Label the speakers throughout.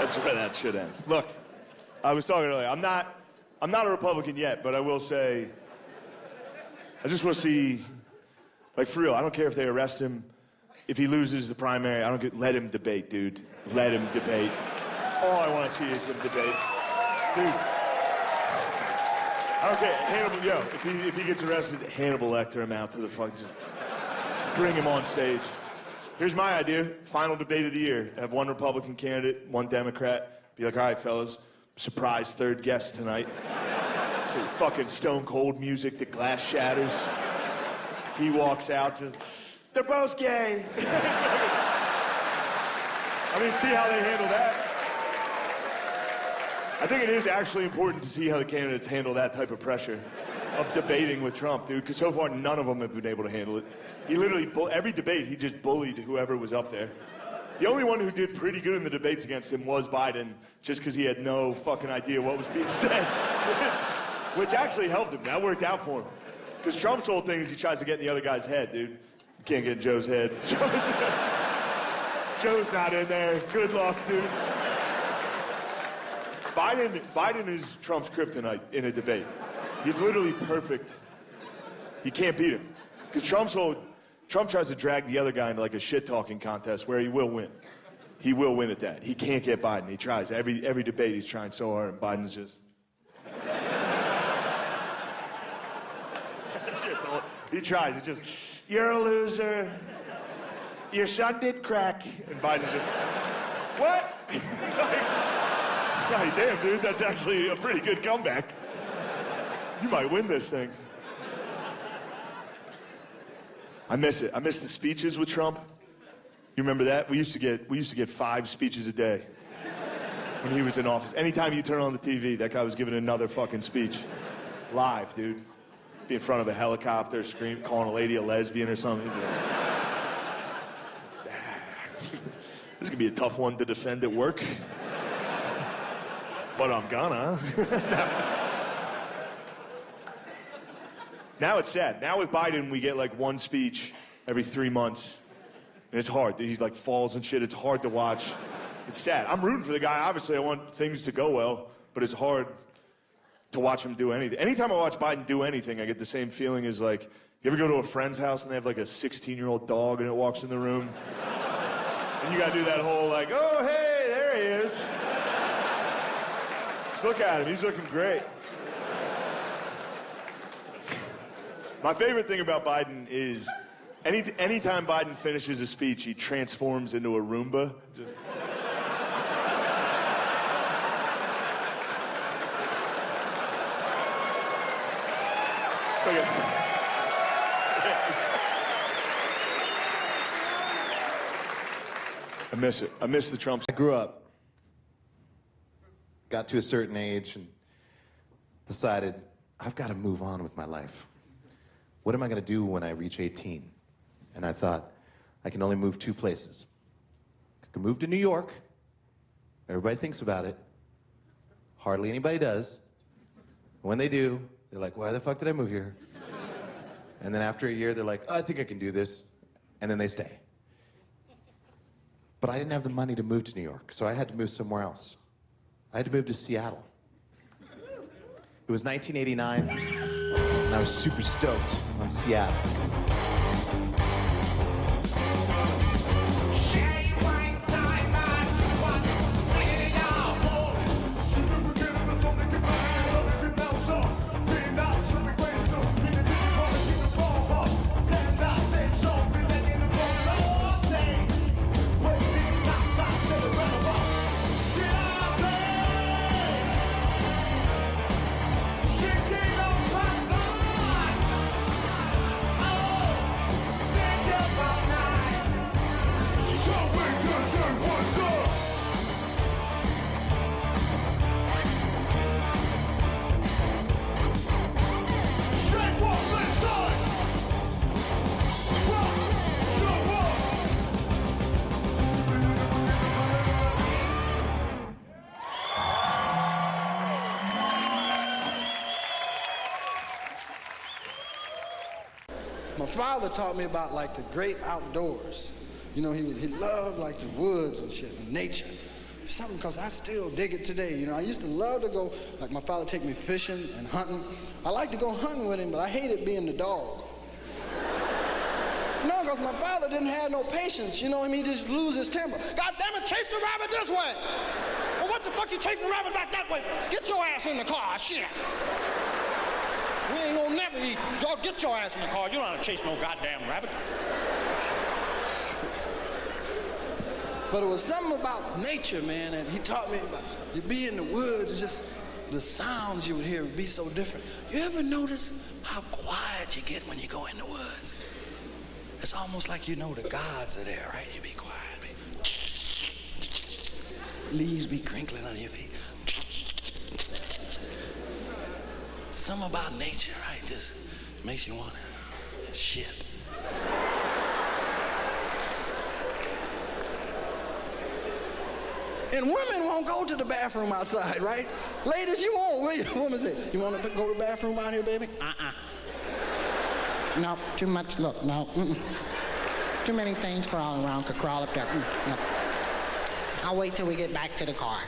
Speaker 1: That's where that should end. Look, I was talking earlier. I'm not a Republican yet, but I will say, I just want to see, like, for real, I don't care if they arrest him. If he loses the primary, let him debate, dude. Let him debate. All I want to see is him debate. Dude. I don't care. Hannibal, if he gets arrested, Hannibal Lecter him out to the fuck. Just bring him on stage. Here's my idea. Final debate of the year. Have one Republican candidate, one Democrat. Be like, all right, fellas, surprise third guest tonight. Fucking stone cold music, the glass shatters. He walks out, just, they're both gay. I mean, see how they handle that. I think it is actually important to see how the candidates handle that type of pressure of debating with Trump, dude, because so far none of them have been able to handle it. He literally, every debate, he just bullied whoever was up there. The only one who did pretty good in the debates against him was Biden, just because he had no fucking idea what was being said, which actually helped him. That worked out for him. Because Trump's whole thing is he tries to get in the other guy's head, dude. You can't get in Joe's head. Joe's not in there. Good luck, dude. Biden is Trump's kryptonite in a debate. He's literally perfect. You can't beat him. Because Trump tries to drag the other guy into like a shit-talking contest where he will win. He will win at that. He can't get Biden. He tries. Every debate he's trying so hard, and Biden's just... That's it, though. He tries. He just, you're a loser. Your son did crack. And Biden's just, what? Like, damn, dude, that's actually a pretty good comeback. You might win this thing. I miss it. I miss the speeches with Trump. You remember that? We used to get 5 speeches a day when he was in office. Anytime you turn on the TV, that guy was giving another fucking speech. Live, dude. Be in front of a helicopter, calling a lady a lesbian or something. This is gonna be a tough one to defend at work. But I'm gonna. Now it's sad. Now with Biden, we get like one speech every 3 months. And it's hard. He's like falls and shit. It's hard to watch. It's sad. I'm rooting for the guy. Obviously, I want things to go well. But it's hard to watch him do anything. Anytime I watch Biden do anything, I get the same feeling as like, you ever go to a friend's house and they have like a 16-year-old dog and it walks in the room? And you gotta do that whole like, oh, hey, there he is. Just look at him. He's looking great. My favorite thing about Biden is anytime Biden finishes a speech, he transforms into a Roomba. Just... I miss it. I miss the Trump.
Speaker 2: I grew up, got to a certain age, and decided, I've got to move on with my life. What am I going to do when I reach 18? And I thought, I can only move 2 places. I can move to New York. Everybody thinks about it. Hardly anybody does. When they do, they're like, why the fuck did I move here? And then after a year, they're like, oh, I think I can do this. And then they stay. But I didn't have the money to move to New York, so I had to move somewhere else. I had to move to Seattle. It was 1989, and I was super stoked on Seattle.
Speaker 3: My father taught me about like the great outdoors. You know, he loved like the woods and shit and nature. something, because I still dig it today. You know, I used to love to go, like my father take me fishing and hunting. I like to go hunting with him, but I hated being the dog. No, because my father didn't have no patience. You know what I mean? He just lose his temper. God damn it, chase the rabbit this way. Well, what the fuck you chasing the rabbit back that way? Get your ass in the car, shit. We ain't gonna never eat. Dog, get your ass in the car. You don't know how to chase no goddamn rabbit. But it was something about nature, man, and he taught me about, you be in the woods, and just the sounds you would hear would be so different. You ever notice how quiet you get when you go in the woods? It's almost like you know the gods are there, right? You be quiet. Leaves be crinkling on your feet. Something about nature, right? Just makes you want to shit. And women won't go to the bathroom outside, right? Ladies, you won't, will you? Woman say, you want to go to the bathroom out here, baby?
Speaker 4: No, too much look, no. Too many things crawling around, could crawl up there. No. I'll wait till we get back to the car.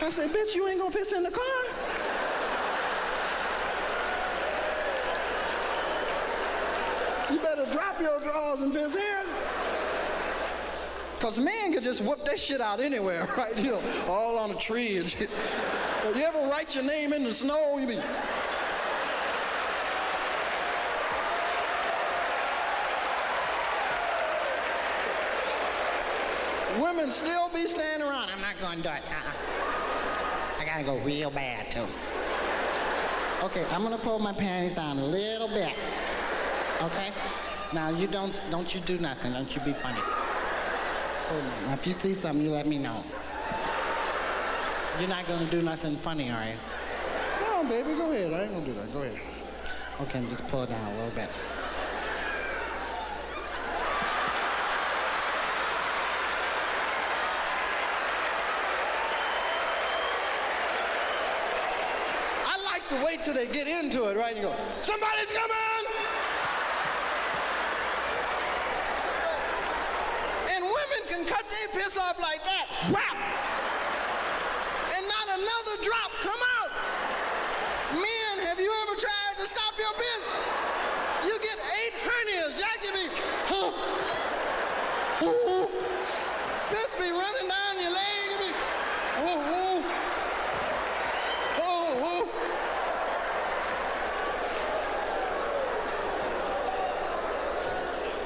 Speaker 3: I said, bitch, you ain't gonna piss in the car? You better drop your drawers and piss here. Because men can just whoop that shit out anywhere, right? You know, all on a tree and shit. You ever write your name in the snow? You be... Women still be standing around.
Speaker 4: I'm not going to do it. I got to go real bad, too. Okay, I'm going to pull my panties down a little bit. Okay? Now, you don't you do nothing. Don't you be funny. Now, if you see something, you let me know. You're not going to do nothing funny, are you?
Speaker 3: No, baby, go ahead. I ain't going to do that. Go ahead.
Speaker 4: Okay, just pull it down a little bit.
Speaker 3: To wait till they get into it, right? You go, somebody's coming! And women can cut their piss off like that. Whap! And not another drop come out. Men, have you ever tried to stop your piss? You get 8 hernias. Y'all give me, piss be running down your leg. You be,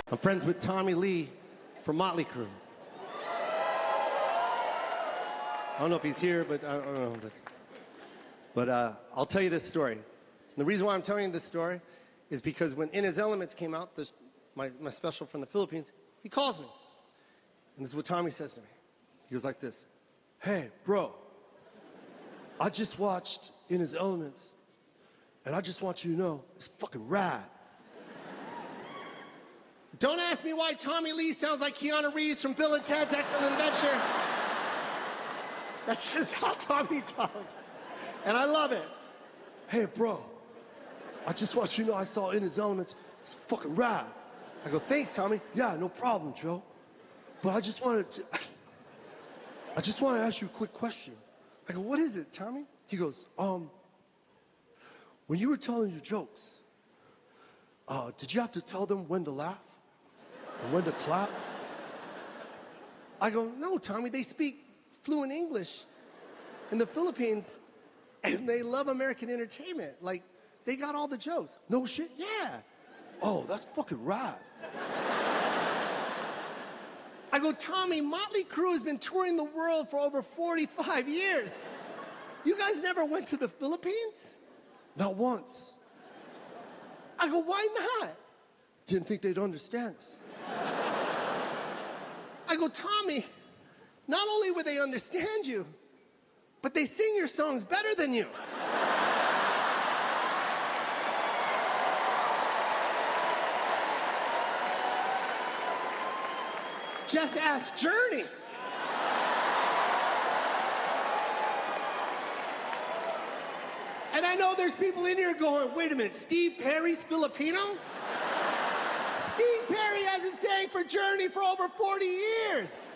Speaker 5: I'm friends with Tommy Lee from Motley Crue. I don't know if he's here, but I don't know. But I'll tell you this story. And the reason why I'm telling you this story is because when In His Elements came out, my special from the Philippines, he calls me. And this is what Tommy says to me. He goes like this. Hey, bro, I just watched In His Elements, and I just want you to know, it's fucking rad. Don't ask me why Tommy Lee sounds like Keanu Reeves from Bill and Ted's Excellent Adventure. That's just how Tommy talks. And I love it. Hey, bro, I just want you to know I saw In His Elements. It's fucking rad. I go, thanks, Tommy. Yeah, no problem, Joe. But I just want to ask you a quick question. I go, what is it, Tommy? He goes, when you were telling your jokes, did you have to tell them when to laugh? And when to clap? I go, no, Tommy, they speak fluent English in the Philippines, and they love American entertainment. Like, they got all the jokes. No shit? Yeah. Oh, that's fucking rad. I go, Tommy, Motley Crue has been touring the world for over 45 years. You guys never went to the Philippines? Not once. I go, why not? Didn't think they'd understand us. I go, Tommy, not only would they understand you, but they sing your songs better than you. Just ask Journey. And I know there's people in here going, wait a minute, Steve Perry's Filipino? Steve Perry hasn't sang for Journey for over 40 years.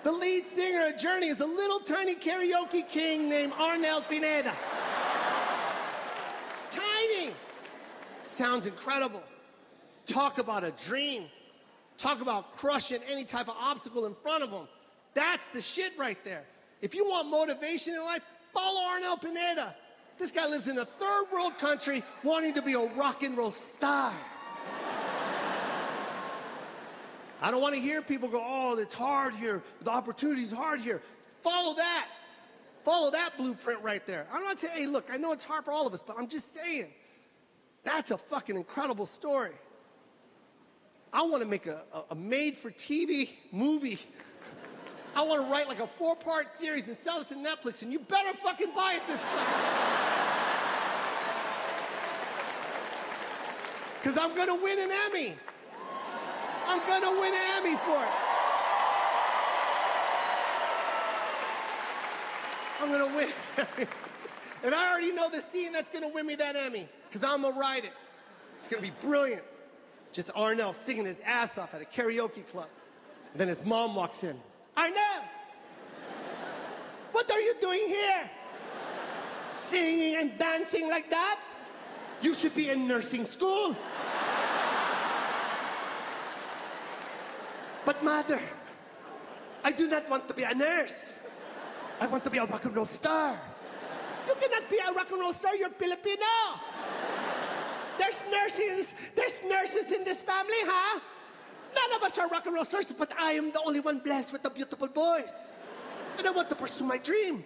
Speaker 5: The lead singer of Journey is a little tiny karaoke king named Arnel Pineda. Tiny. Sounds incredible. Talk about a dream. Talk about crushing any type of obstacle in front of him. That's the shit right there. If you want motivation in life, follow Arnel Pineda. This guy lives in a third world country wanting to be a rock and roll star. I don't want to hear people go, oh, it's hard here. The opportunity's hard here. Follow that. Follow that blueprint right there. I'm not saying, hey, look, I know it's hard for all of us, but I'm just saying, that's a fucking incredible story. I want to make a made-for-TV movie. I want to write like a 4-part series and sell it to Netflix, and you better fucking buy it this time. Because I'm going to win an Emmy. I'm going to win an Emmy for it. I'm going to win an Emmy. And I already know the scene that's going to win me that Emmy, because I'm going to write it. It's going to be brilliant. Just Arnel singing his ass off at a karaoke club. And then his mom walks in. Arnel, what are you doing here? Singing and dancing like that? You should be in nursing school. But mother, I do not want to be a nurse. I want to be a rock and roll star. You cannot be a rock and roll star, you're Filipino. There's nurses in this family, huh? None of us are rock and roll stars, but I am the only one blessed with a beautiful voice. And I want to pursue my dream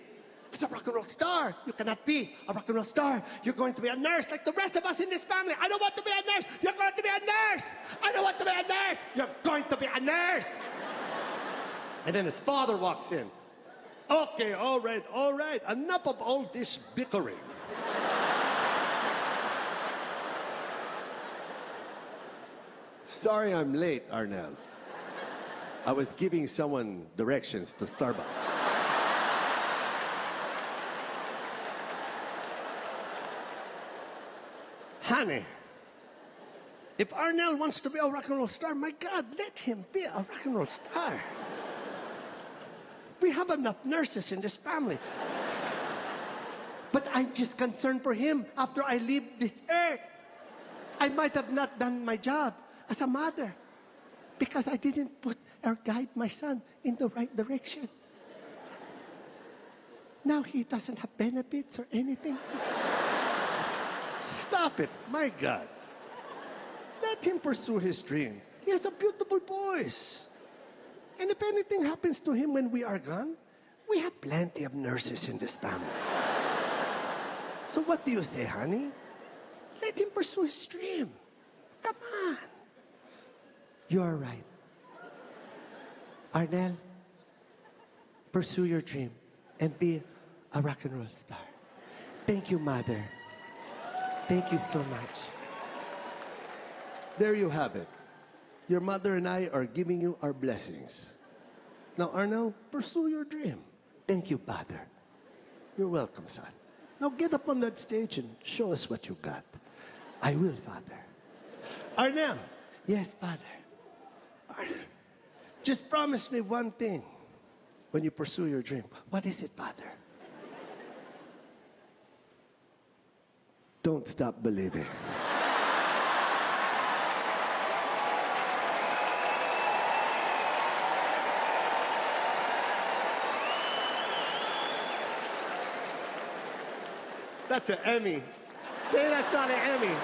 Speaker 5: as a rock and roll star. You cannot be a rock and roll star. You're going to be a nurse like the rest of us in this family. I don't want to be a nurse. You're going to be a nurse. I don't want to be a nurse. You're going to be a nurse. And then his father walks in. Okay, all right. Enough of all this bickering. Sorry I'm late, Arnel. I was giving someone directions to Starbucks. Honey, if Arnel wants to be a rock and roll star, my God, let him be a rock and roll star. We have enough nurses in this family. But I'm just concerned for him after I leave this earth. I might have not done my job as a mother because I didn't put or guide my son in the right direction. Now he doesn't have benefits or anything. Stop it, my God. Let him pursue his dream. He has a beautiful voice. And if anything happens to him when we are gone, we have plenty of nurses in this family. So what do you say, honey? Let him pursue his dream. Come on. You're right. Arnel, pursue your dream and be a rock and roll star. Thank you, Mother. Thank you so much. There you have it. Your mother and I are giving you our blessings. Now, Arnel, pursue your dream. Thank you, Father. You're welcome, son. Now get up on that stage and show us what you got. I will, Father. Arnel. Yes, Father. Arnel, just promise me one thing when you pursue your dream. What is it, Father? Don't stop believing. That's an Emmy. Say that's not an Emmy.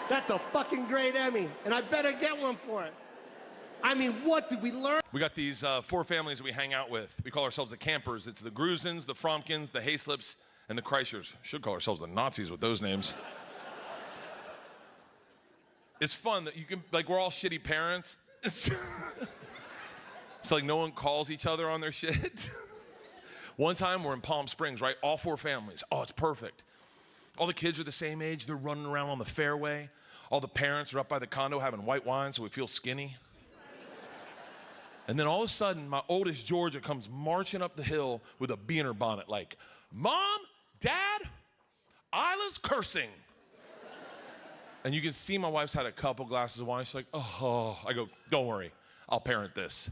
Speaker 5: That's a fucking great Emmy. And I better get one for it. I mean, what did we learn?
Speaker 6: We got these 4 families we hang out with. We call ourselves the campers. It's the Gruzins, the Fromkins, the Hayslips, and the Kreischers. Should call ourselves the Nazis with those names. It's fun that you can, like, we're all shitty parents. It's like no one calls each other on their shit. One time we're in Palm Springs, right? All 4 families. Oh, it's perfect. All the kids are the same age. They're running around on the fairway. All the parents are up by the condo having white wine so we feel skinny. And then all of a sudden, my oldest Georgia comes marching up the hill with a bee in her bonnet like, Mom, Dad, Isla's cursing. And you can see my wife's had a couple glasses of wine. She's like, oh. I go, don't worry. I'll parent this.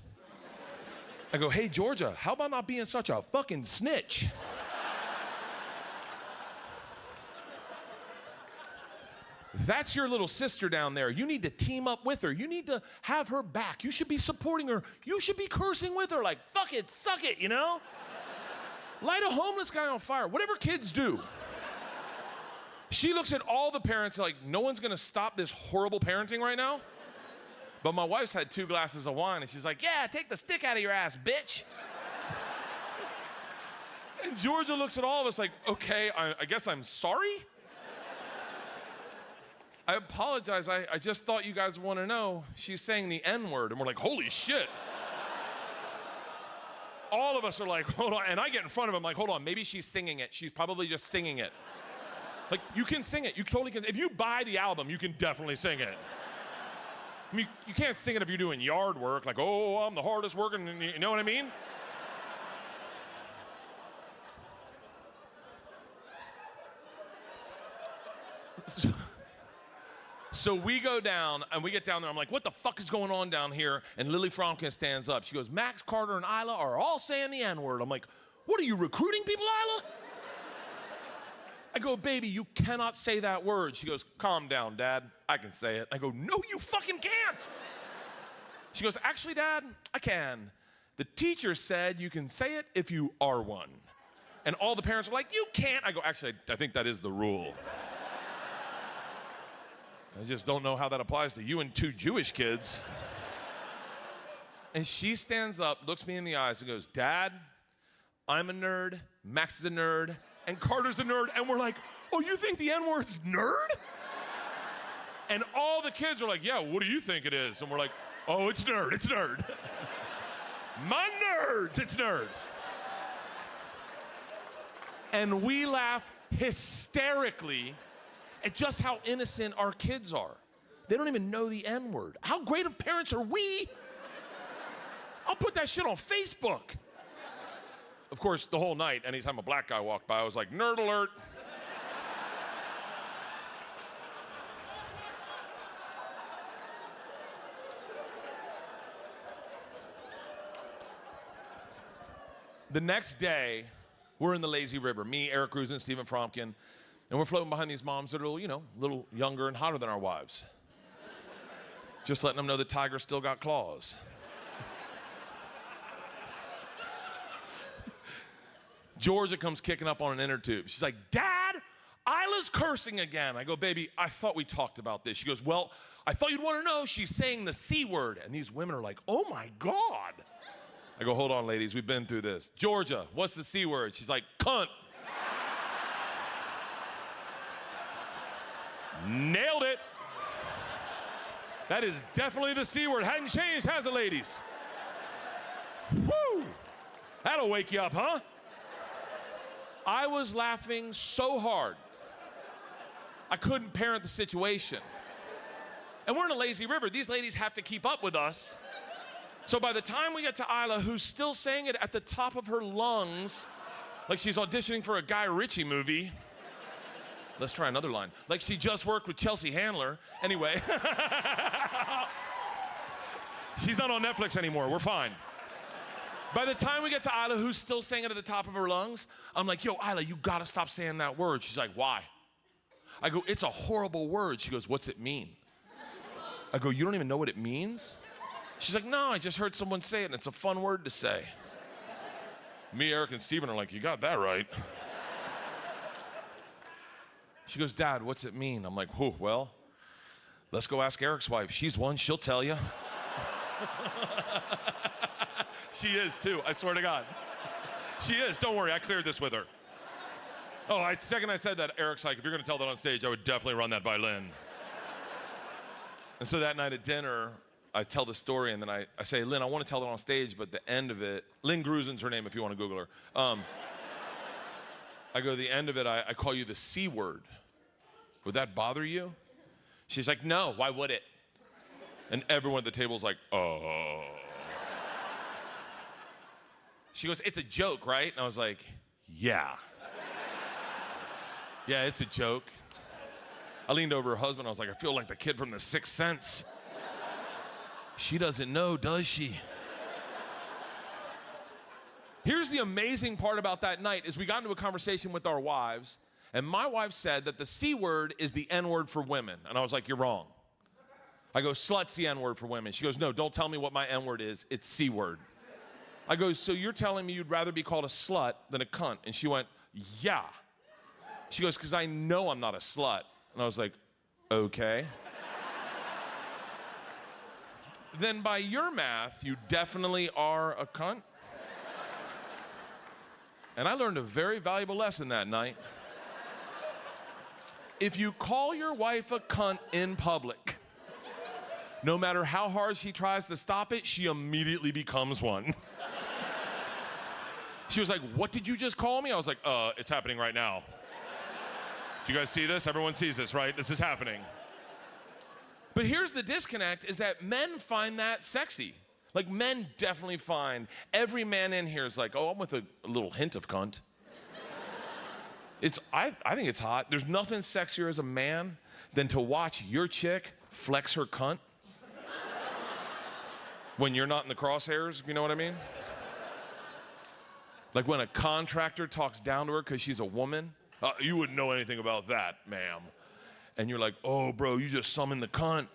Speaker 6: I go, hey, Georgia, how about not being such a fucking snitch? That's your little sister down there. You need to team up with her. You need to have her back. You should be supporting her. You should be cursing with her like, fuck it, suck it, you know? Light a homeless guy on fire. Whatever kids do. She looks at all the parents like, no one's gonna stop this horrible parenting right now? But my wife's had 2 glasses of wine, and she's like, yeah, take the stick out of your ass, bitch. And Georgia looks at all of us like, okay, I guess I'm sorry? I apologize, I just thought you guys want to know she's saying the N-word. And we're like, holy shit. All of us are like, hold on. And I get in front of him like, hold on, maybe she's singing it. She's probably just singing it. Like, you can sing it. You totally can. If you buy the album, you can definitely sing it. I mean, you can't sing it if you're doing yard work, like, oh, I'm the hardest working, you know what I mean? So we go down, and we get down there. I'm like, what the fuck is going on down here? And Lily Fromkin stands up. She goes, Max, Carter, and Isla are all saying the N-word. I'm like, what are you, recruiting people, Isla? I go, baby, you cannot say that word. She goes, calm down, Dad. I can say it. I go, no, you fucking can't. She goes, actually, Dad, I can. The teacher said you can say it if you are one. And all the parents are like, you can't. I go, actually, I think that is the rule. I just don't know how that applies to you and 2 Jewish kids. And she stands up, looks me in the eyes, and goes, Dad, I'm a nerd, Max is a nerd, and Carter's a nerd. And we're like, oh, you think the N-word's nerd? And all the kids are like, yeah, what do you think it is? And we're like, oh, it's nerd, it's nerd. My nerds, it's nerd. And we laugh hysterically at just how innocent our kids are. They don't even know the N-word. How great of parents are we? I'll put that shit on Facebook. Of course, the whole night, anytime a black guy walked by, I was like, nerd alert. The next day, we're in the lazy river. Me, Eric Cruz, and Stephen Fromkin. And we're floating behind these moms that are, you know, a little younger and hotter than our wives. Just letting them know the tiger still got claws. Georgia comes kicking up on an inner tube. She's like, Dad, Isla's cursing again. I go, baby, I thought we talked about this. She goes, well, I thought you'd want to know she's saying the C word. And these women are like, oh my God. I go, hold on, ladies, we've been through this. Georgia, what's the C word? She's like, cunt. Nailed it. That is definitely the C word. Hadn't changed, has it, ladies? Woo! That'll wake you up, huh? I was laughing so hard, I couldn't parent the situation. And we're in a lazy river. These ladies have to keep up with us. So by the time we get to Isla, who's still saying it at the top of her lungs, like she's auditioning for a Guy Ritchie movie. Let's try another line. Like she just worked with Chelsea Handler. Anyway. She's not on Netflix anymore. We're fine. By the time we get to Isla, who's still saying it at the top of her lungs, I'm like, yo, Isla, you gotta stop saying that word. She's like, why? I go, it's a horrible word. She goes, what's it mean? I go, you don't even know what it means? She's like, no, I just heard someone say it, and it's a fun word to say. Me, Eric, and Steven are like, you got that right. She goes, Dad, what's it mean? I'm like, whew, well, let's go ask Eric's wife. She's one, she'll tell you. She is too, I swear to God. She is, don't worry, I cleared this with her. Oh, second I said that, Eric's like, if you're gonna tell that on stage, I would definitely run that by Lynn. And so that night at dinner, I tell the story, and then I say, Lynn, I want to tell it on stage, but the end of it, Lynn Gruzin's her name if you want to Google her. I go, the end of it, I call you the C word. Would that bother you? She's like, no, why would it? And everyone at the table's like, oh. She goes, it's a joke, right? And I was like, yeah. Yeah, it's a joke. I leaned over her husband, I was like, I feel like the kid from The Sixth Sense. She doesn't know, does she? Here's the amazing part about that night is we got into a conversation with our wives, and my wife said that the C word is the N word for women. And I was like, you're wrong. I go, slut's the N word for women. She goes, no, don't tell me what my N word is. It's C word. I go, so you're telling me you'd rather be called a slut than a cunt? And she went, yeah. She goes, because I know I'm not a slut. And I was like, okay. Then by your math, you definitely are a cunt. And I learned a very valuable lesson that night. If you call your wife a cunt in public, no matter how hard she tries to stop it, she immediately becomes one. She was like, what did you just call me? I was like, it's happening right now. Do you guys see this? Everyone sees this, right? This is happening. But here's the disconnect, is that men find that sexy. Like, men definitely find, every man in here is like, oh, I'm with a little hint of cunt. I think it's hot. There's nothing sexier as a man than to watch your chick flex her cunt when you're not in the crosshairs, if you know what I mean. Like when a contractor talks down to her because she's a woman. You wouldn't know anything about that, ma'am. And you're like, oh, bro, you just summoned the cunt.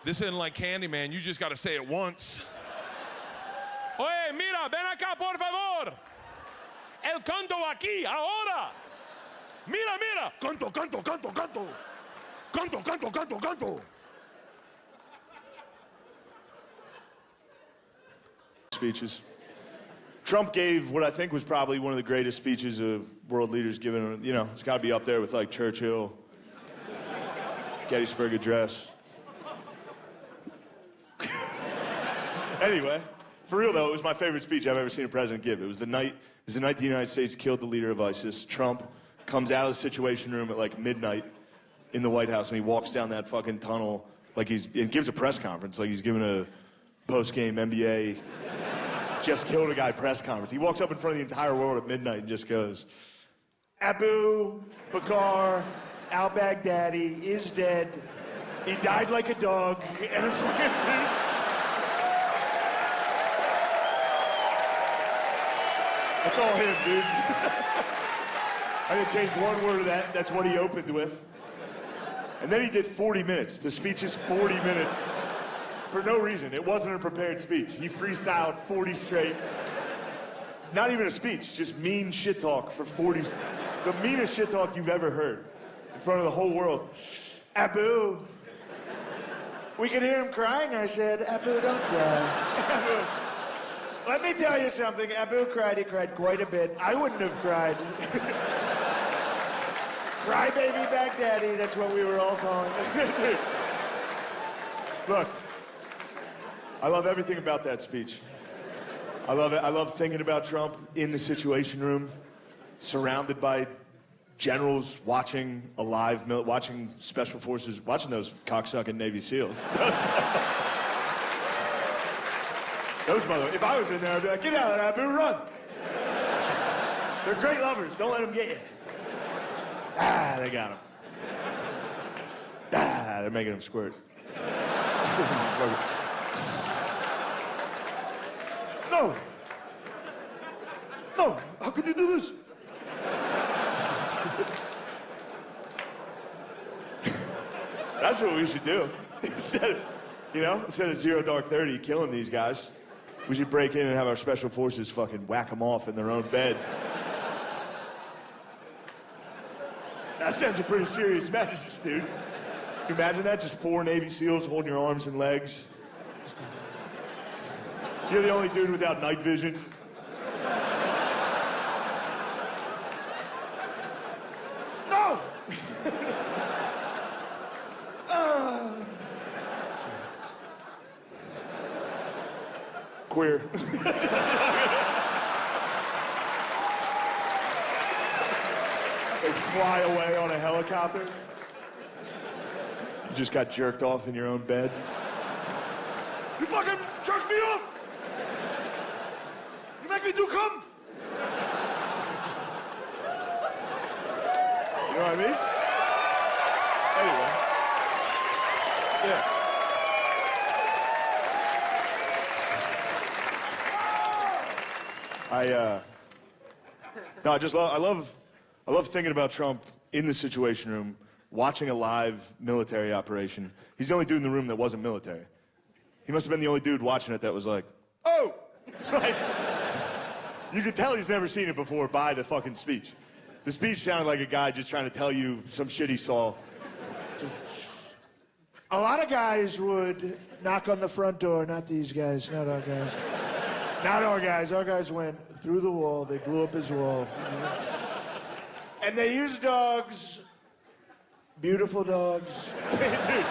Speaker 6: This isn't like Candyman, you just got to say it once. Oye, mira, ven acá, por favor. El canto aquí, ahora. Mira, mira. Canto, canto, canto, canto. Canto, canto, canto, canto.
Speaker 1: Speeches. Trump gave what I think was probably one of the greatest speeches of world leaders given. You know, it's got to be up there with like Churchill, Gettysburg Address. Anyway, for real though, it was my favorite speech I've ever seen a president give. It was the night the United States killed the leader of ISIS. Trump comes out of the Situation Room at like midnight in the White House, and he walks down that fucking tunnel like and gives a press conference like he's giving a post-game NBA just killed a guy press conference. He walks up in front of the entire world at midnight and just goes, Abu Bakr al-Baghdadi is dead. He died like a dog. And it's fucking... That's all him, dude. I didn't change one word of that. That's what he opened with. And then he did 40 minutes. The speech is 40 minutes. For no reason. It wasn't a prepared speech. He freestyled 40 straight. Not even a speech, just mean shit talk for 40. The meanest shit talk you've ever heard in front of the whole world. Abu. We could hear him crying. I said, Abu, don't cry. Let me tell you something. Abu cried. He cried quite a bit. I wouldn't have cried. Crybaby Baghdadi. That's what we were all calling it. Look. I love everything about that speech. I love it. I love thinking about Trump in the Situation Room, surrounded by generals watching watching special forces, watching those cocksucking Navy SEALs. If I was in there, I'd be like, get out of there, Abu, run. They're great lovers. Don't let them get you. They got him. They're making him squirt. No! No! How can you do this? That's what we should do. Instead of 0 Dark 30 killing these guys, we should break in and have our special forces fucking whack them off in their own bed. That sends a pretty serious message, dude. Can you imagine that? Just 4 Navy SEALs holding your arms and legs. You're the only dude without night vision. No! Queer. They fly away on a helicopter. You just got jerked off in your own bed. You fucking jerked me off! You make me do cum! You know what I mean? Anyway. Yeah. I love thinking about Trump in the Situation Room, watching a live military operation. He's the only dude in the room that wasn't military. He must have been the only dude watching it that was like, oh! Like, you could tell he's never seen it before by the fucking speech. The speech sounded like a guy just trying to tell you some shit he saw.
Speaker 7: A lot of guys would knock on the front door, not these guys, not our guys. Not our guys. Our guys went through the wall. They blew up his wall. And they used dogs. Beautiful dogs.
Speaker 1: Dude,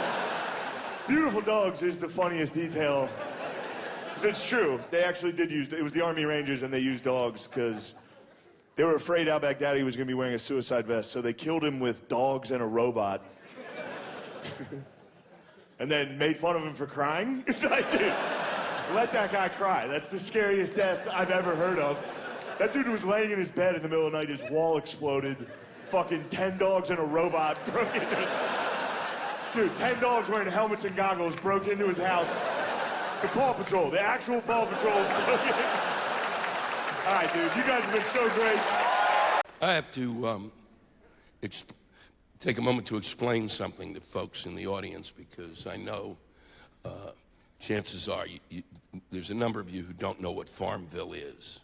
Speaker 1: beautiful dogs is the funniest detail. 'Cause it's true. They actually did use, it was the Army Rangers and they used dogs because they were afraid al-Baghdadi was going to be wearing a suicide vest, so they killed him with dogs and a robot. And then made fun of him for crying. It's like, dude, let that guy cry. That's the scariest death I've ever heard of. That dude was laying in his bed in the middle of the night, his wall exploded, fucking 10 dogs and a robot broke into his... Dude, 10 dogs wearing helmets and goggles broke into his house. The Paw Patrol, the actual Paw Patrol. All right, dude, you guys have been so great.
Speaker 8: I have to take a moment to explain something to folks in the audience because I know chances are there's a number of you who don't know what Farmville is.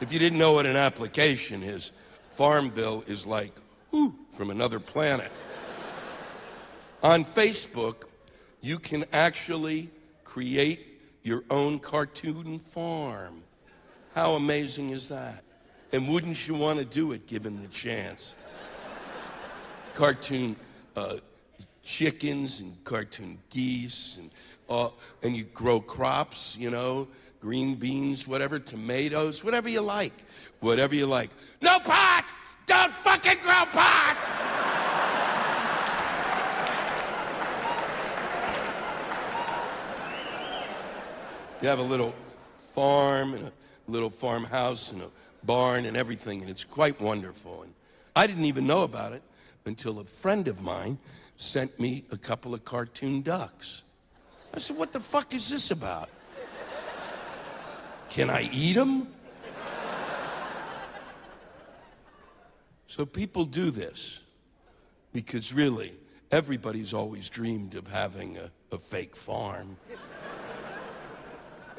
Speaker 8: If you didn't know what an application is, Farmville is like, whoo, from another planet. On Facebook, you can actually create your own cartoon farm. How amazing is that? And wouldn't you want to do it given the chance? Cartoon chickens and cartoon geese and you grow crops, you know, green beans, whatever, tomatoes, whatever you like. Whatever you like. No pot! Don't fucking grow pot! You have a little farm and a little farmhouse and a barn and everything, and it's quite wonderful. And I didn't even know about it until a friend of mine sent me a couple of cartoon ducks. I said, what the fuck is this about? Can I eat them? So people do this because really, everybody's always dreamed of having a fake farm.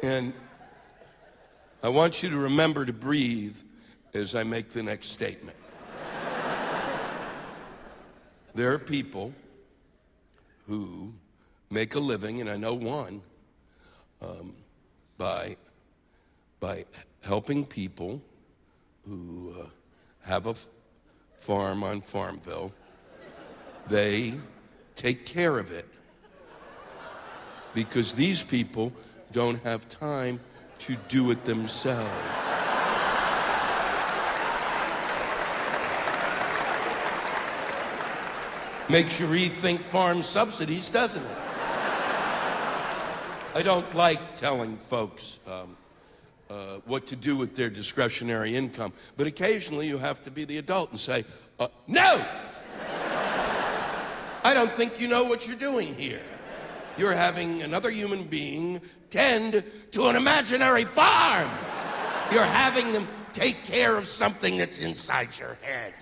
Speaker 8: And I want you to remember to breathe as I make the next statement. There are people who make a living, and I know one, by helping people who have a farm on Farmville. They take care of it because these people don't have time to do it themselves. Makes you rethink farm subsidies, doesn't it? I don't like telling folks what to do with their discretionary income, but occasionally you have to be the adult and say, no! I don't think you know what you're doing here. You're having another human being tend to an imaginary farm. You're having them take care of something that's inside your head.